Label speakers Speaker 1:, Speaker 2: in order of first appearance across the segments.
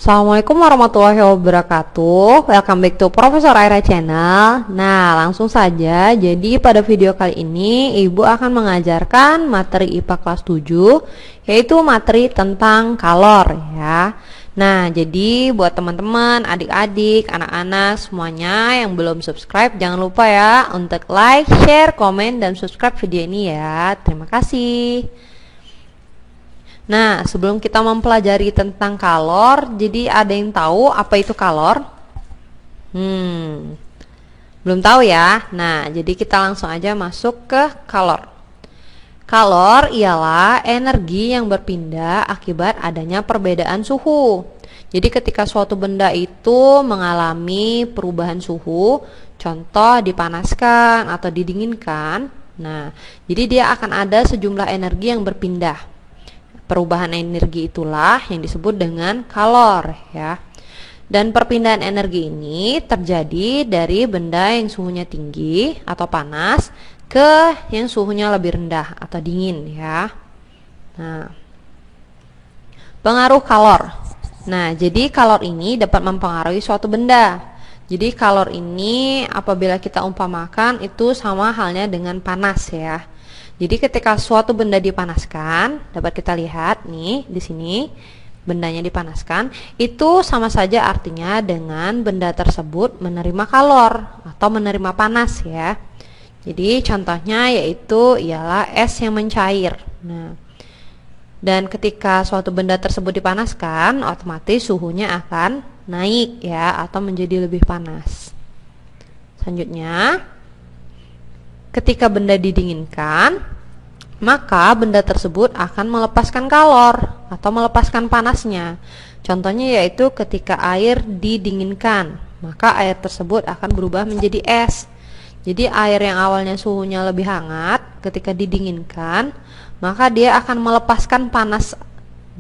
Speaker 1: Assalamualaikum warahmatullahi wabarakatuh. Welcome back to Profesor Aira Channel. Nah, langsung saja. Jadi pada video kali ini Ibu akan mengajarkan materi IPA kelas 7, yaitu materi tentang kalor ya. Nah, jadi buat teman-teman, adik-adik, anak-anak semuanya yang belum subscribe, jangan lupa ya untuk like, share, komen, dan subscribe video ini ya. Terima kasih. Nah, sebelum kita mempelajari tentang kalor, jadi ada yang tahu apa itu kalor? Belum tahu ya? Nah, jadi kita langsung aja masuk ke kalor. Kalor ialah energi yang berpindah akibat adanya perbedaan suhu. Jadi ketika suatu benda itu mengalami perubahan suhu, contoh dipanaskan atau didinginkan, nah, jadi dia akan ada sejumlah energi yang berpindah. Perubahan energi itulah yang disebut dengan kalor ya. Dan perpindahan energi ini terjadi dari benda yang suhunya tinggi atau panas ke yang suhunya lebih rendah atau dingin ya. Nah, pengaruh kalor. Nah, jadi kalor ini dapat mempengaruhi suatu benda. Jadi kalor ini apabila kita umpamakan itu sama halnya dengan panas ya. Jadi ketika suatu benda dipanaskan, dapat kita lihat nih di sini bendanya dipanaskan, itu sama saja artinya dengan benda tersebut menerima kalor atau menerima panas ya. Jadi contohnya yaitu ialah es yang mencair. Nah, dan ketika suatu benda tersebut dipanaskan, otomatis suhunya akan naik ya atau menjadi lebih panas. Selanjutnya, ketika benda didinginkan, maka benda tersebut akan melepaskan kalor atau melepaskan panasnya. Contohnya yaitu ketika air didinginkan, maka air tersebut akan berubah menjadi es. Jadi air yang awalnya suhunya lebih hangat, ketika didinginkan, maka dia akan melepaskan panas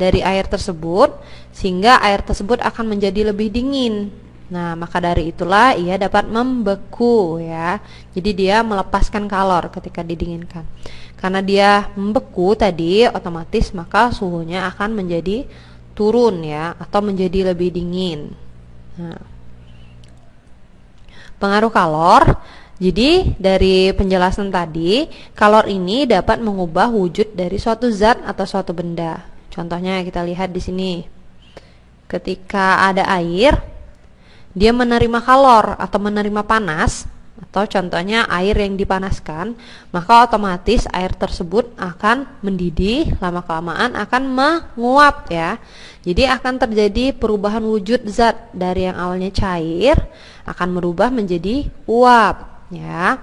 Speaker 1: dari air tersebut, sehingga air tersebut akan menjadi lebih dingin. Nah, maka dari itulah ia dapat membeku ya. Jadi dia melepaskan kalor ketika didinginkan. Karena dia membeku tadi, otomatis maka suhunya akan menjadi turun ya, atau menjadi lebih dingin. Nah, pengaruh kalor. Jadi dari penjelasan tadi, kalor ini dapat mengubah wujud dari suatu zat atau suatu benda. Contohnya kita lihat di sini. Ketika ada air, dia menerima kalor atau menerima panas, atau contohnya air yang dipanaskan, maka otomatis air tersebut akan mendidih, lama-kelamaan akan menguap ya. Jadi akan terjadi perubahan wujud zat dari yang awalnya cair akan berubah menjadi uap ya.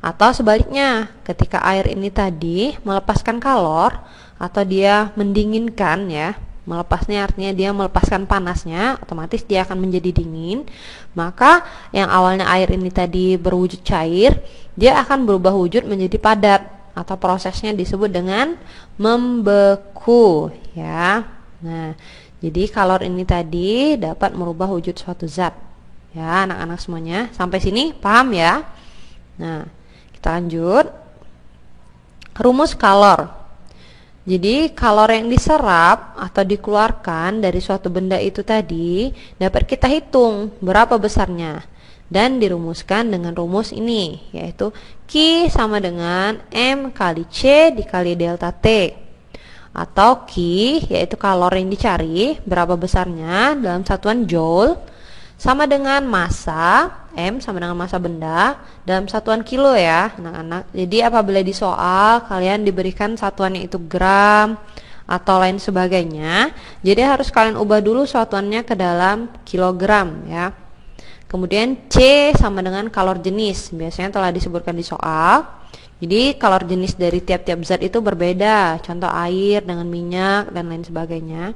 Speaker 1: Atau sebaliknya, ketika air ini tadi melepaskan kalor atau dia mendinginkan ya, melepasnya artinya dia melepaskan panasnya, otomatis dia akan menjadi dingin. Maka yang awalnya air ini tadi berwujud cair, dia akan berubah wujud menjadi padat, atau prosesnya disebut dengan membeku ya. Nah, jadi kalor ini tadi dapat merubah wujud suatu zat ya. Anak-anak semuanya sampai sini paham ya? Nah, kita lanjut. Rumus kalor. Jadi kalor yang diserap atau dikeluarkan dari suatu benda itu tadi dapat kita hitung berapa besarnya dan dirumuskan dengan rumus ini, yaitu Q sama dengan M kali C dikali delta T, atau Q yaitu kalor yang dicari berapa besarnya dalam satuan joule, sama dengan massa, M sama dengan massa benda dalam satuan kilo ya anak-anak. Jadi apabila di soal kalian diberikan satuannya itu gram atau lain sebagainya, jadi harus kalian ubah dulu satuannya ke dalam kilogram ya. Kemudian C sama dengan kalor jenis, biasanya telah disebutkan di soal. Jadi kalor jenis dari tiap-tiap zat itu berbeda, contoh air dengan minyak dan lain sebagainya.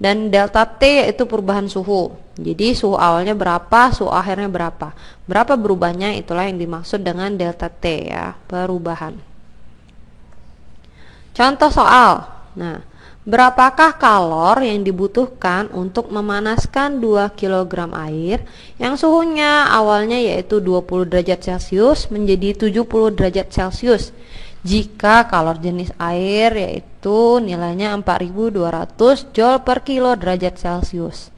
Speaker 1: Dan delta T yaitu perubahan suhu. Jadi suhu awalnya berapa, suhu akhirnya berapa. Berapa berubahnya, itulah yang dimaksud dengan delta T ya, perubahan. Contoh soal. Nah, berapakah kalor yang dibutuhkan untuk memanaskan 2 kg air yang suhunya awalnya yaitu 20 derajat Celcius menjadi 70 derajat Celcius? Jika kalor jenis air yaitu nilainya 4200 Joule per kilo derajat Celcius.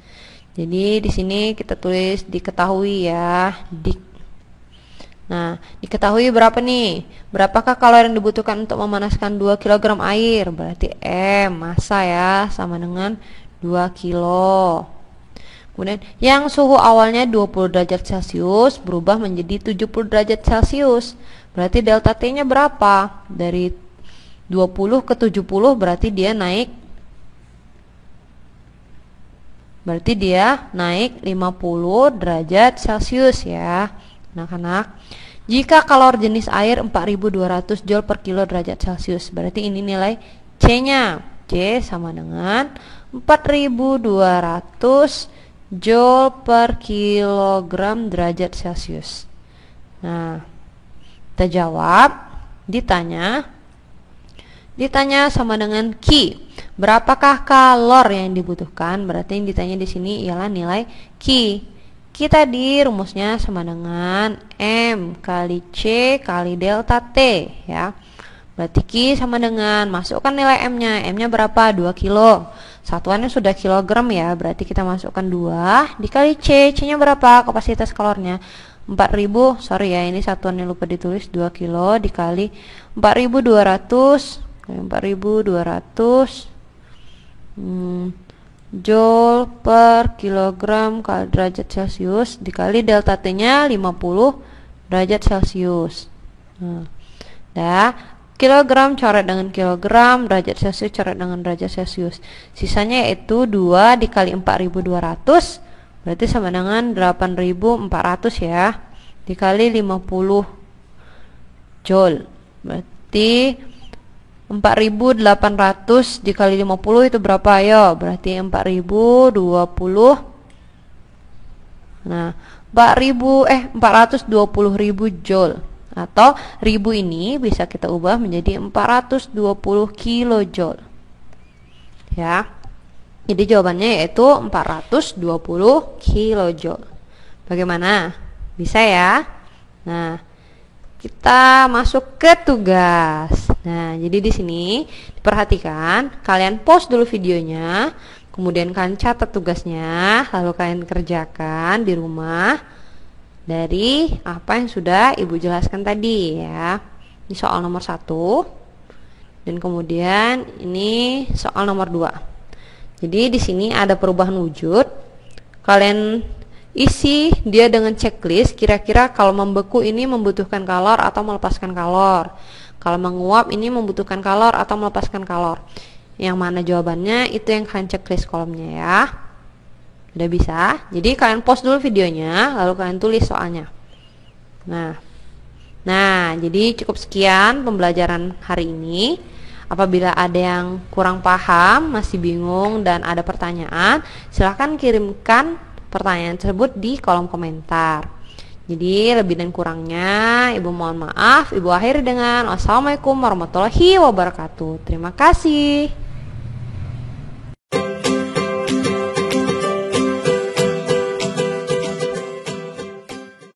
Speaker 1: Jadi di sini kita tulis diketahui ya, Nah, diketahui berapa nih? Berapakah kalori yang dibutuhkan untuk memanaskan 2 kg air? Berarti M, massa ya, sama dengan 2 kilo. Kemudian yang suhu awalnya 20 derajat Celcius berubah menjadi 70 derajat Celcius. Berarti delta T-nya berapa? Dari 20 ke 70 berarti dia naik 50 derajat Celcius ya, anak-anak. Jika kalor jenis air 4200 Joule per kilo derajat Celcius, berarti ini nilai C-nya. C sama dengan 4200 Joule per kilogram derajat Celcius. Nah, kita jawab, ditanya sama dengan Q. Berapakah kalor yang dibutuhkan? Berarti yang ditanya di sini ialah nilai Q. Q tadi rumusnya sama dengan M kali C kali delta T ya. Berarti Q sama dengan, masukkan nilai M-nya. M-nya berapa? 2 kilo. Satuannya sudah kilogram ya. Berarti kita masukkan 2 dikali C. C-nya berapa? Kapasitas kalornya 4000. Sorry ya, ini satuannya lupa ditulis. 2 kilo dikali 4200 Joule per kilogram kali derajat Celcius dikali delta T-nya 50 derajat Celcius. Nah, kilogram coret dengan kilogram, derajat Celcius coret dengan derajat Celcius. Sisanya yaitu 2 dikali 4200 berarti sama dengan 8400 ya, dikali 50 Joule. Berarti 4800 dikali 50 itu berapa? Ayo, berarti 4020. Nah, 420.000 Joule. Atau 1000 ini bisa kita ubah menjadi 420 kilojoule. Ya. Jadi jawabannya yaitu 420 kilojoule. Bagaimana? Bisa ya? Nah, kita masuk ke tugas. Nah, jadi di sini diperhatikan, kalian pause dulu videonya, kemudian kalian catat tugasnya, lalu kalian kerjakan di rumah dari apa yang sudah Ibu jelaskan tadi ya. Ini soal nomor 1 dan kemudian ini soal nomor 2. Jadi di sini ada perubahan wujud. Kalian isi dia dengan checklist, kira-kira kalau membeku ini membutuhkan kalor atau melepaskan kalor. Kalau menguap ini membutuhkan kalor atau melepaskan kalor. Yang mana jawabannya itu yang kalian checklist kolomnya ya. Udah bisa? Jadi kalian pause dulu videonya, lalu kalian tulis soalnya. Nah, jadi cukup sekian pembelajaran hari ini. Apabila ada yang kurang paham, masih bingung dan ada pertanyaan, silahkan kirimkan pertanyaan tersebut di kolom komentar. Jadi lebih dan kurangnya Ibu mohon maaf. Ibu akhiri dengan wassalamualaikum warahmatullahi wabarakatuh. Terima kasih.